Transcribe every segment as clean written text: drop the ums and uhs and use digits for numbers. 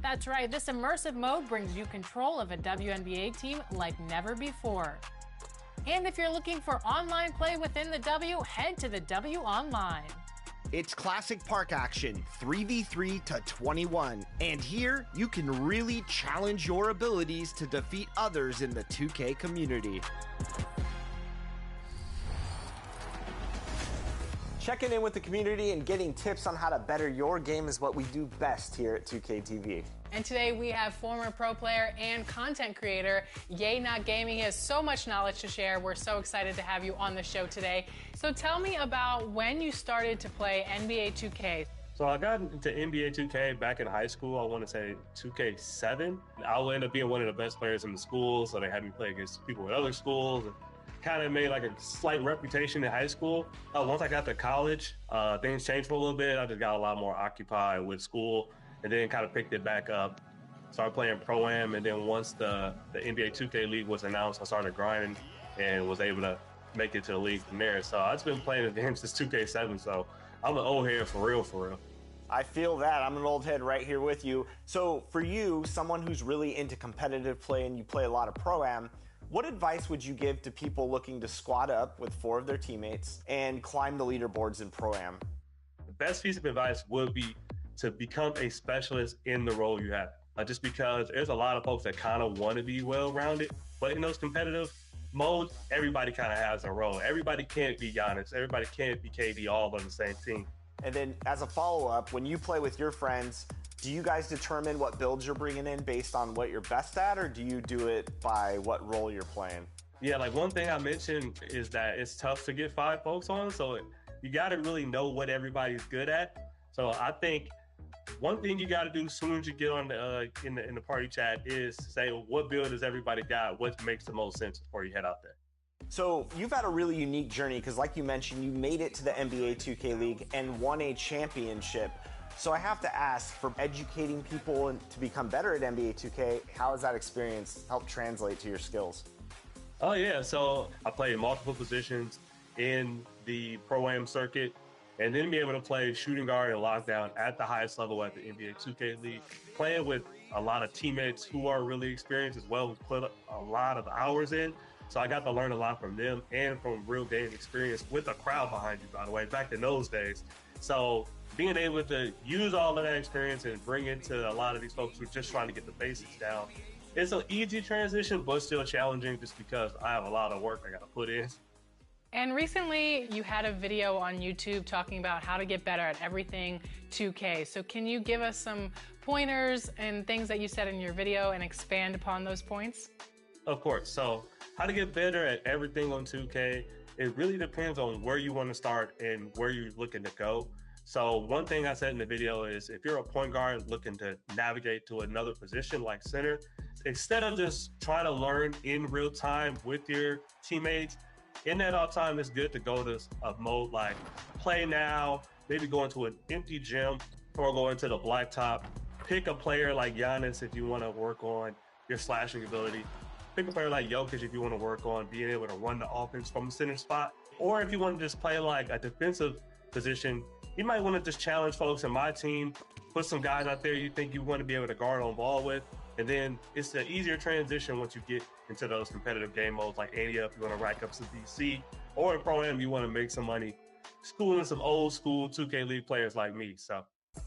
That's right, this immersive mode brings you control of a WNBA team like never before. And if you're looking for online play within the W, head to the W Online. It's classic park action, 3v3 to 21. And here, you can really challenge your abilities to defeat others in the 2K community. Checking in with the community and getting tips on how to better your game is what we do best here at 2K TV. And today we have former pro player and content creator Yay Not Gaming. He has so much knowledge to share. We're so excited to have you on the show today. So tell me about when you started to play NBA 2K. So I got into NBA 2K back in high school. I want to say 2K7. I will end up being one of the best players in the school, so they had me play against people with other schools. Kind of made like a slight reputation in high school. Once I got to college, things changed for a little bit. I just got a lot more occupied with school and then kind of picked it back up. Started playing Pro-Am, and then once the NBA 2K League was announced, I started grinding and was able to make it to the league from there. So I've just been playing the game since 2K7, so I'm an old head for real, for real. I feel that. I'm an old head right here with you. So for you, someone who's really into competitive play and you play a lot of Pro-Am, what advice would you give to people looking to squad up with 4 of their teammates and climb the leaderboards in Pro-Am? The best piece of advice would be to become a specialist in the role you have. Just because there's a lot of folks that kind of want to be well-rounded, but in those competitive modes, everybody kind of has a role. Everybody can't be Giannis. Everybody can't be KD all on the same team. And then as a follow-up, when you play with your friends, do you guys determine what builds you're bringing in based on what you're best at, or do you do it by what role you're playing? Yeah, like one thing I mentioned is that it's tough to get 5 folks on, so you got to really know what everybody's good at. So I think one thing you got to do as soon as you get on the in the party chat is say what build does everybody got, what makes the most sense before you head out there. So you've had a really unique journey because, like you mentioned, you made it to the NBA 2K League and won a championship. So I have to ask, for educating people and to become better at NBA 2K, how has that experience helped translate to your skills? Oh yeah, so I played multiple positions in the Pro-Am circuit, and then be able to play shooting guard and lockdown at the highest level at the NBA 2K League, playing with a lot of teammates who are really experienced as well, who put a lot of hours in. So I got to learn a lot from them and from real game experience with a crowd behind you, by the way, back in those days. So being able to use all of that experience and bring it to a lot of these folks who are just trying to get the basics down, it's an easy transition, but still challenging just because I have a lot of work I got to put in. And recently you had a video on YouTube talking about how to get better at everything 2K. So can you give us some pointers and things that you said in your video and expand upon those points? Of course. So how to get better at everything on 2K, it really depends on where you want to start and where you're looking to go. So one thing I said in the video is if you're a point guard looking to navigate to another position like center, instead of just trying to learn in real time with your teammates, in that off time, it's good to go to a mode like play now, maybe go into an empty gym or go into the blacktop. Pick a player like Giannis if you want to work on your slashing ability. Pick a player like Jokic if you want to work on being able to run the offense from the center spot. Or if you want to just play like a defensive position, you might want to just challenge folks in my team, put some guys out there you think you want to be able to guard on ball with. And then it's an easier transition once you get into those competitive game modes like Ania if you want to rack up some DC, or in Pro-Am you want to make some money schooling some old school 2K League players like me. So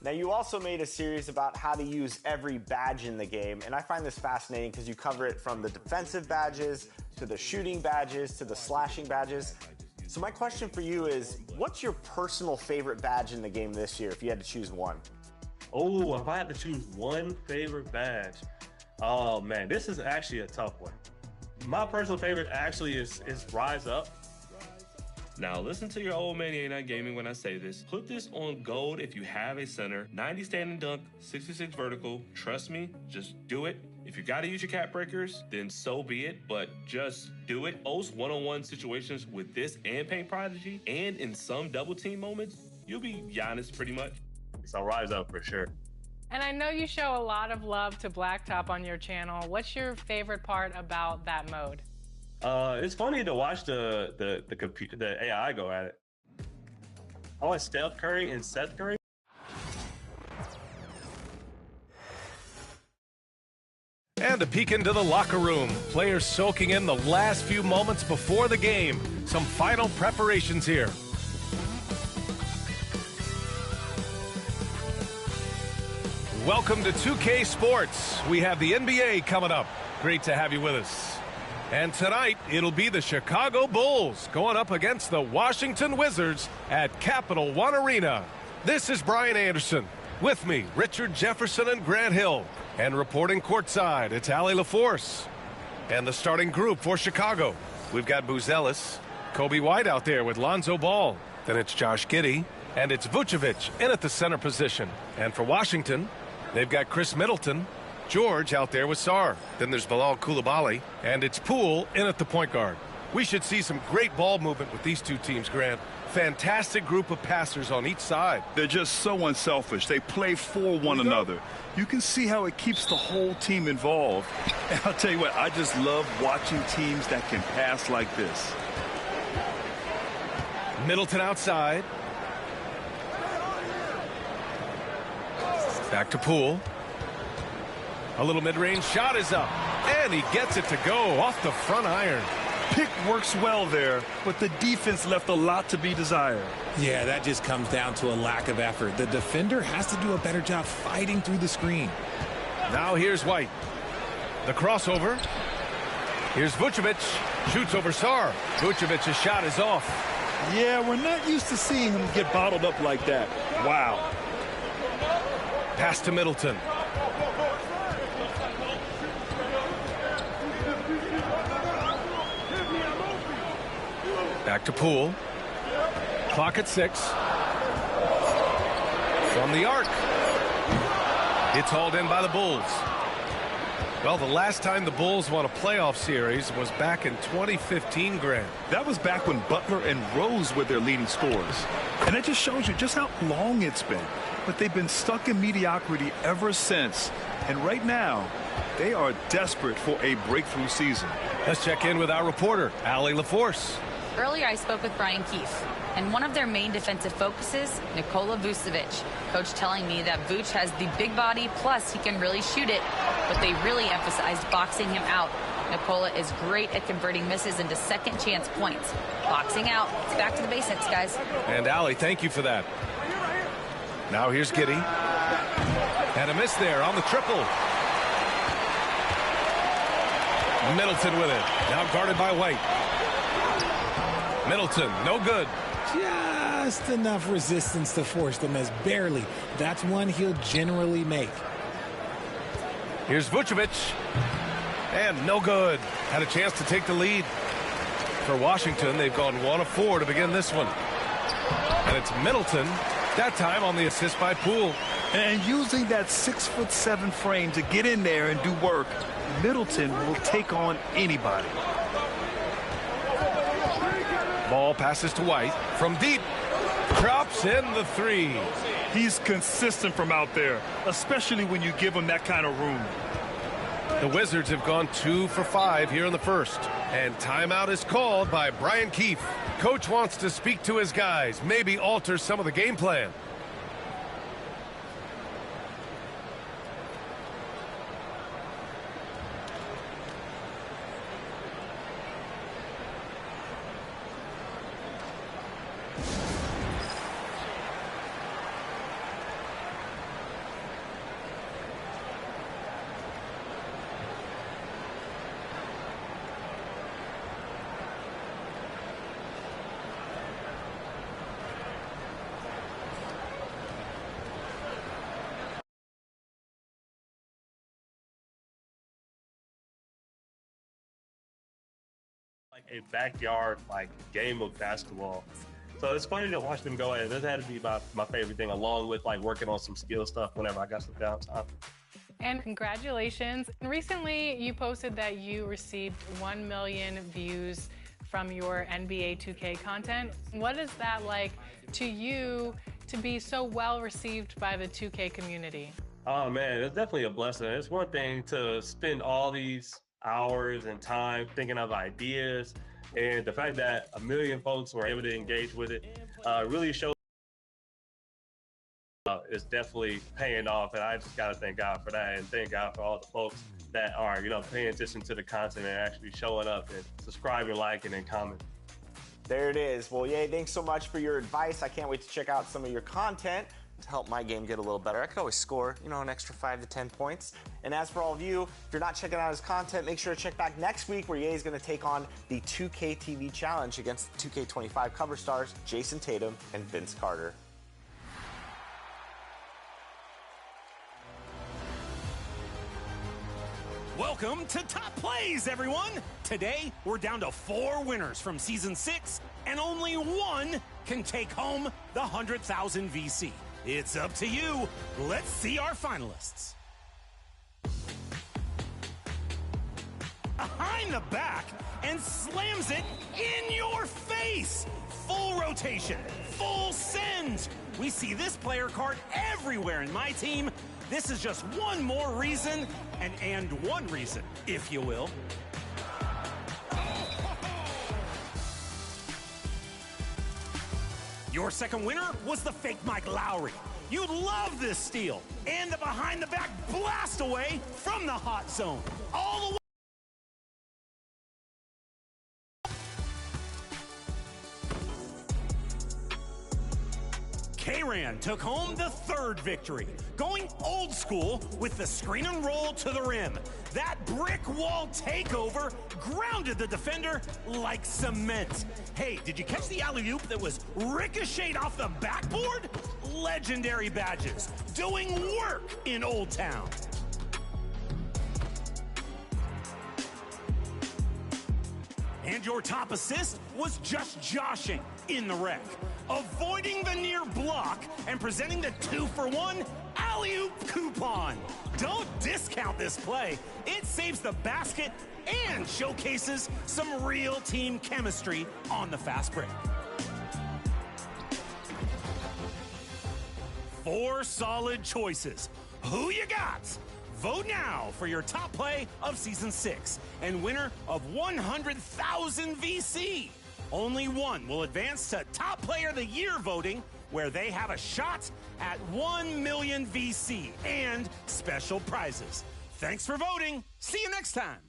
now you also made a series about how to use every badge in the game, and I find this fascinating because you cover it from the defensive badges to the shooting badges to the slashing badges. So my question for you is, what's your personal favorite badge in the game this year if you had to choose one? Oh, if I had to choose one favorite badge, oh man, this is actually a tough one. My personal favorite actually is Rise Up. Now listen to your old man Yay Not Gaming when I say this. Put this on gold if you have a center, 90 standing dunk, 66 vertical. Trust me, just do it. If you gotta use your cap breakers, then so be it, but just do it. Most one-on-one situations with this and Paint Prodigy, and in some double team moments, you'll be Giannis pretty much. So Rise Up for sure. And I know you show a lot of love to Blacktop on your channel. What's your favorite part about that mode? It's funny to watch the AI go at it. I want Steph Curry and Seth Curry. And a peek into the locker room. Players soaking in the last few moments before the game. Some final preparations here. Welcome to 2K Sports. We have the NBA coming up. Great to have you with us. And tonight, it'll be the Chicago Bulls going up against the Washington Wizards at Capital One Arena. This is Brian Anderson. With me, Richard Jefferson and Grant Hill. And reporting courtside, it's Allie LaForce. And the starting group for Chicago. We've got Buzelis, Kobe White out there with Lonzo Ball. Then it's Josh Giddey. And it's Vucevic in at the center position. And for Washington, they've got Chris Middleton, George out there with Sarr. Then there's Bilal Coulibaly. And it's Poole in at the point guard. We should see some great ball movement with these two teams, Grant. Fantastic group of passers on each side. They're just so unselfish. They play for one another. You can see how it keeps the whole team involved. And I'll tell you what, I just love watching teams that can pass like this. Middleton outside. Back to Poole. A little mid-range shot is up. And he gets it to go off the front iron. Pick works well there, but the defense left a lot to be desired. Yeah, that just comes down to a lack of effort. The defender has to do a better job fighting through the screen. Now here's White. The crossover. Here's Vucevic. Shoots over Sarr. Vucevic's shot is off. Yeah, we're not used to seeing him get bottled up like that. Wow. Pass to Middleton. Back to Poole. Clock at 6. From the arc. It's hauled in by the Bulls. Well, the last time the Bulls won a playoff series was back in 2015, Grant. That was back when Butler and Rose were their leading scorers. And it just shows you just how long it's been. But they've been stuck in mediocrity ever since. And right now, they are desperate for a breakthrough season. Let's check in with our reporter, Allie LaForce. Earlier, I spoke with Brian Keefe, and one of their main defensive focuses, Nikola Vucevic. Coach telling me that Vuce has the big body, plus he can really shoot it, but they really emphasized boxing him out. Nikola is great at converting misses into second chance points. Boxing out, it's back to the basics, guys. And Allie, thank you for that. Now here's Giddey. And a miss there on the triple. Middleton with it. Now guarded by White. Middleton, no good. Just enough resistance to force the miss. Barely. That's one he'll generally make. Here's Vucevic. And no good. Had a chance to take the lead. For Washington, they've gone 1 of 4 to begin this one. And it's Middleton, that time on the assist by Poole. And using that 6'7" frame to get in there and do work, Middleton will take on anybody. Ball passes to White from deep. Drops in the 3. He's consistent from out there, especially when you give him that kind of room. The Wizards have gone 2 for 5 here in the first. And timeout is called by Brian Keefe. Coach wants to speak to his guys, maybe alter some of the game plan. A backyard game of basketball. So it's funny to watch them go at it. This had to be my favorite thing, along with working on some skill stuff whenever I got some downtime. And congratulations. Recently, you posted that you received 1 million views from your NBA 2K content. What is that like to you to be so well received by the 2K community? Oh man, it's definitely a blessing. It's one thing to spend all these hours and time thinking of ideas, and the fact that 1 million folks were able to engage with it really shows is definitely paying off, and I just got to thank God for that, and thank God for all the folks that are, paying attention to the content and actually showing up and subscribing, liking, and commenting. There it is. Well, Ye, thanks so much for your advice. I can't wait to check out some of your content to help my game get a little better. I could always score, an extra 5 to 10 points. And as for all of you, if you're not checking out his content, make sure to check back next week where Ye is going to take on the 2K TV Challenge against the 2K25 cover stars Jason Tatum and Vince Carter. Welcome to Top Plays, everyone! Today, we're down to 4 winners from Season 6, and only one can take home the 100,000 VC. It's up to you. Let's see our finalists. Behind the back and slams it in your face. Full rotation, full send. We see this player card everywhere in my team. This is just one more reason, and one reason, if you will. Your second winner was the fake Mike Lowry. You love this steal and the behind-the-back blast away from the hot zone. All the way. K-Ran took home the third victory, going old school with the screen and roll to the rim. That brick wall takeover grounded the defender like cement. Hey, did you catch the alley-oop that was ricocheted off the backboard? Legendary badges, doing work in Old Town. And your top assist was just joshing in the wreck, avoiding the near block and presenting the 2-for-1 alley-oop coupon. Don't discount this play. It saves the basket and showcases some real team chemistry on the fast break. 4 solid choices. Who you got? Vote now for your top play of Season 6 and winner of 100,000 VC. Only one will advance to Top Player of the Year voting, where they have a shot at 1 million VC and special prizes. Thanks for voting. See you next time.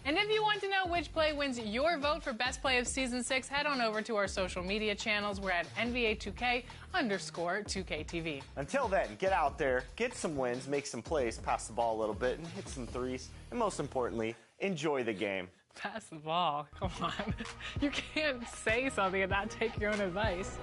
And if you want to know which play wins your vote for best play of Season 6, head on over to our social media channels. We're at NBA2K_2KTV. Until then, get out there, get some wins, make some plays, pass the ball a little bit, and hit some threes. And most importantly, enjoy the game. Pass the ball. Come on. You can't say something and not take your own advice.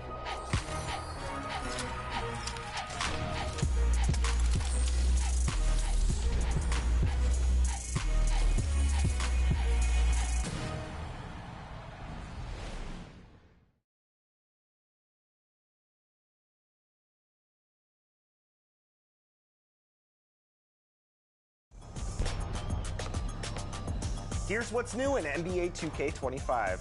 Here's what's new in NBA 2K25.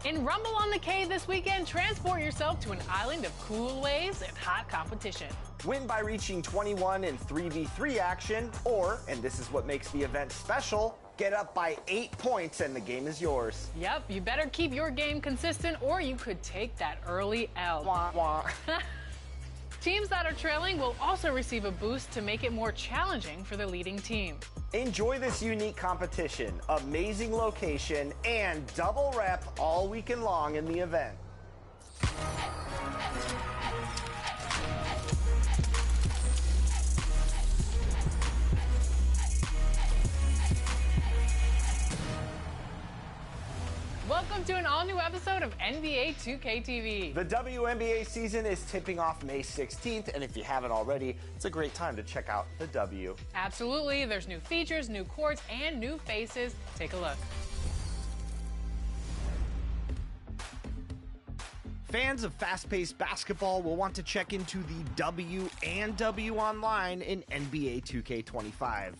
In Rumble on the K this weekend, transport yourself to an island of cool waves and hot competition. Win by reaching 21 in 3v3 action, or, and this is what makes the event special, get up by 8 points and the game is yours. Yep, you better keep your game consistent or you could take that early L. Wah, wah. Teams that are trailing will also receive a boost to make it more challenging for the leading team. Enjoy this unique competition, amazing location, and double rep all weekend long in the event. Welcome to an all-new episode of NBA 2K TV. The WNBA season is tipping off May 16th, and if you haven't already, it's a great time to check out the W. Absolutely. There's new features, new courts, and new faces. Take a look. Fans of fast-paced basketball will want to check into the W and W Online in NBA 2K25.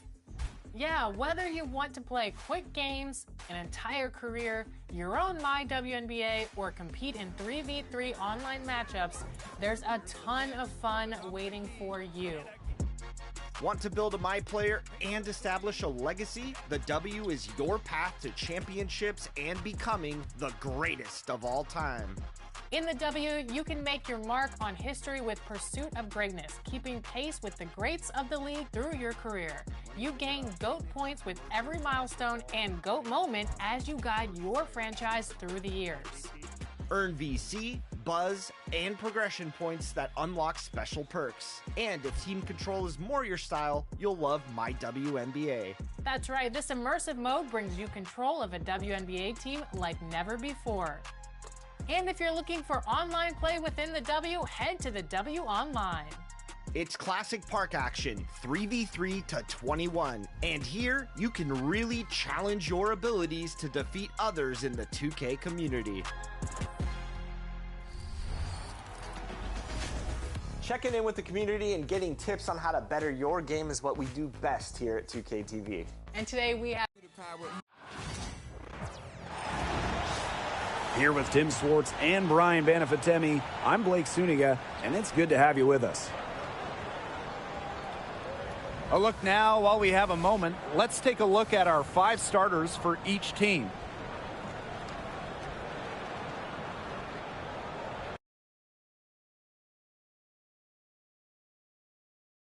Yeah, whether you want to play quick games, an entire career, your own My WNBA, or compete in 3v3 online matchups, there's a ton of fun waiting for you. Want to build a My Player and establish a legacy? The W is your path to championships and becoming the greatest of all time. In the W, you can make your mark on history with Pursuit of Greatness, keeping pace with the greats of the league through your career. You gain GOAT points with every milestone and GOAT moment as you guide your franchise through the years. Earn VC, buzz, and progression points that unlock special perks. And if team control is more your style, you'll love My WNBA. That's right, this immersive mode brings you control of a WNBA team like never before. And if you're looking for online play within the W, head to the W Online. It's classic park action, 3v3 to 21. And here, you can really challenge your abilities to defeat others in the 2K community. Checking in with the community and getting tips on how to better your game is what we do best here at 2K TV. And today we have... Here with Tim Swartz and Brian Banafitemi, I'm Blake Suniga, and it's good to have you with us. A look now, while we have a moment, let's take a look at our 5 starters for each team.